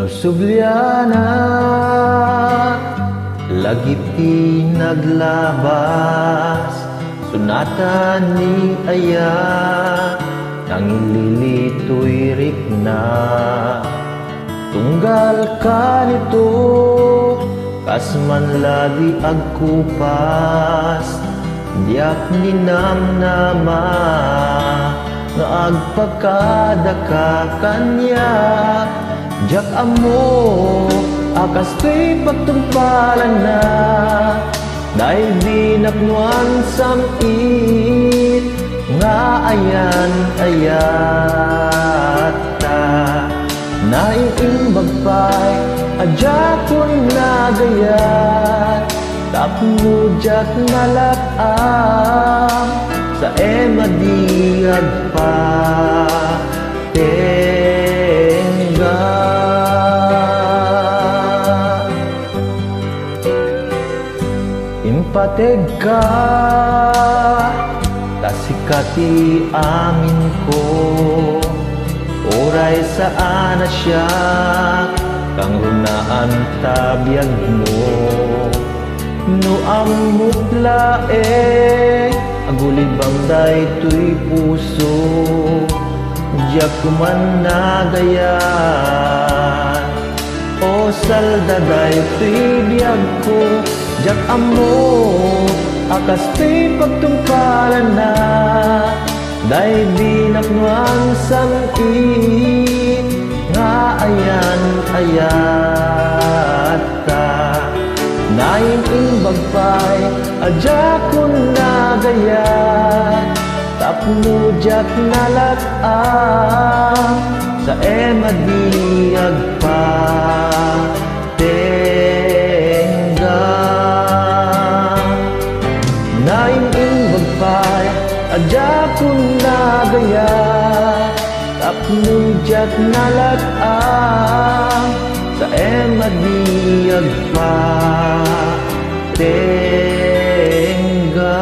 Nusubliana, lagiti naglabas, sunata ni Aya, nangililito'y rikna. Tunggal ka nito, kasman lagi agkupas, diak ninamnama, nga agpakadaka kanya. Jak amo, akas to'y pagtumpalan na, dahil binaknuan samit, nga ayan ayata. Naiimbag pa'y adya kun nagayat, tapno jak nalakam, sa emadiyag pa tengga. Impateg ka, tasikati amin ko, oray saan na siya, kang runaan tabiyag mo. No amutlae, agulibang day to'y puso, diyak kuman nagayan. O saldaday to'y biyag ko, jak amo, akas to'y pagtumpalan na, dahil binaknuan samit, nga ayan ayata. Naiimbag pa'y adya kun nagayat, tapno jak nalakam, sa emadiyag pa tengga. Naiimbag pa'y adya kun nagayat, tapno jak nalakam, sa emadiyag pa tengga.